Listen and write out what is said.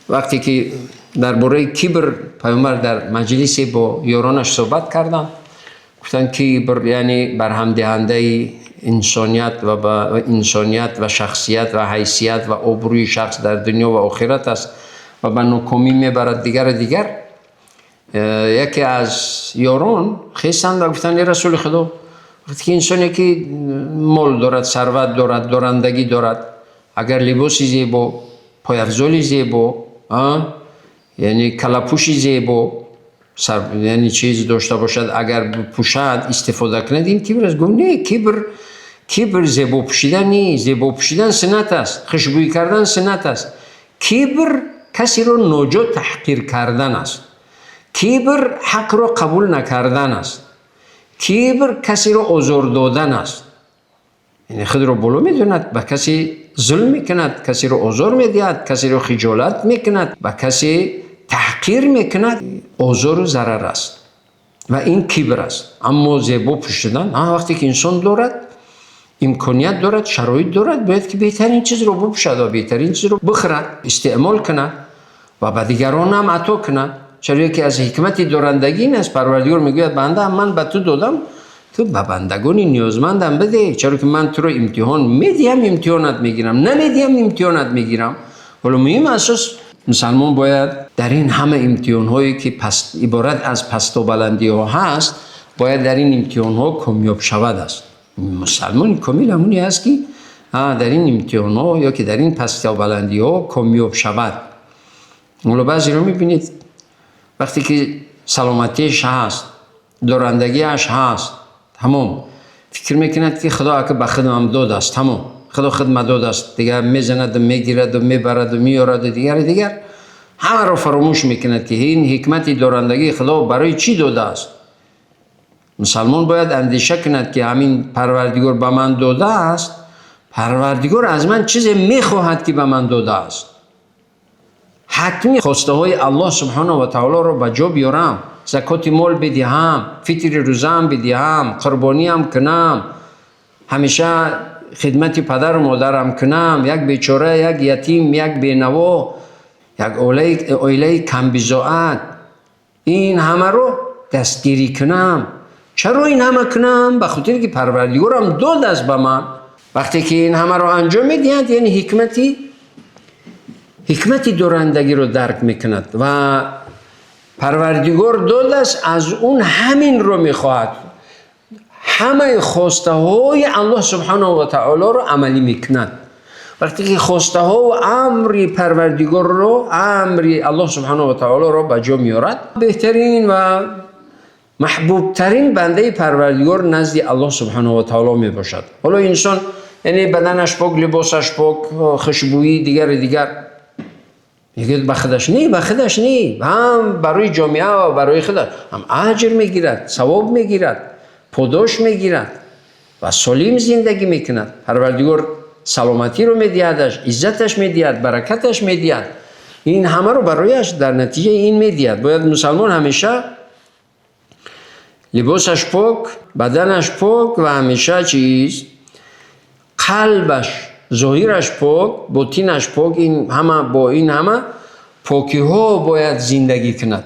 وقتی که درباره کبر پیامبر در مجلسی با یارانش صحبت کردن، گفتن کبر یعنی برهم دهنده انسانیت و شخصیت و حیثیت و آبروی شخص در دنیا و آخرت است و به ناکامی میبرد دیگر. یکی از یاران خیستند و گفتن ای رسول خدا، وقتی که انسانی که مال دارد، ثروت دارد، دارندگی دارد، اگر لباسی زیبا، پایافزالی زیبا، یعنی کلاپوشی زیبا، یعنی چیز داشته باشد، اگر پوشد استفاده کند، این کبر است. گفت نه، کبر زیبا پوشیدن نیست. زیبا پوشیدن سنت است، خوشبویی کردن سنت است. کبر کسی را ناجا تحقیر کردن است. کبر حق را قبول نکردن است. کبر کسی را آزار دادن است. یعنی خود را بالا میدوند، به کسی ظلم میکند، کسی را آزار میدهد، کسی را خجالت میکند، به کسی تحقیر میکند، آزار و ضرر است و این کبر است. اما زیبا پوشیدن، وقتی که انسان دارد، امکانیت دارد، شرایط دارد، باید که بهترین چیز را بپوشد و بهترین چیز را بخرد، استعمال کند و به دیگران هم عطا کند. چرا که از حکمت دارندگی این است. پروردگار میگوید بنده من به تو دادم، تو به بندگان نیازمندم بده. چرا که من تو رو امتحان میدیم، امتحانت میگیرم، نمیدیم، امتحانت میگیرم. ولی مهم اساس مسلمان باید در این همه امتحان هایی که عبارت از پست و بلندی ها هست، باید در این امتحان ها کامیاب شود است. مسلمان کامل همونی است که در این امتحان ها یا که در این پست و بلندی ها کامیاب شود. ولی بعضی رو میبینید وقتی که سلامتیش هست، دارندگیش هست، تمام فکر میکند که خدا که به خودم داد است، تمام خدا خدمت داد است، دیگر میزند و میگیرد و میبرد و میارد و دیگر همه را فراموش میکند که این حکمت دارندگی خدا برای چی داده است. مسلمان باید اندیشه کند که همین پروردگار به من داده است، پروردگار از من چیزی میخواهد که به من داده است. حتمی خواسته های الله سبحانه و تعالی را به جا بیارم، زکات مال بدهم، فطر روزه هم بدهم، قربانی هم کنم، همیشه خدمت پدر و مادرم کنم، یک بیچاره، یک یتیم، یک بینوا، یک عائله کم بضاعت، این همه رو دستگیری کنم. چرا این همه کنم؟ به خاطر که پروردگارم داد است به من. وقتی که این همه رو انجام میدهد، یعنی حکمت دارندگی رو درک میکند و پروردگار داد است، از اون همین رو میخواهد. همه خواسته های الله سبحانه و تعالی رو عملی میکند. وقتی که خواسته ها و امر پروردگار رو، امر الله سبحانه و تعالی رو به جا میارد، بهترین و محبوب ترین بنده پروردگار نزد الله سبحانه و تعالی می باشد. حالا انسان یعنی بدنش پاک، لباسش پاک، خوشبویی دیگر میگه به خودش نی، هم برای جامعه و برای خودش هم اجر میگیرد، ثواب میگیرد، پاداش میگیرد و سالم زندگی میکند. پروردگار سلامتی رو میدهدش، عزتش میدهد، برکتش میدهد. این همه رو برایش در نتیجه این میدهد. باید مسلمان همیشه لباسش پاک، بدنش پاک و همیشه قلبش، ظاهرش پاک، باطنش پاک. این همه با این همه پاکی ها باید زندگی کند.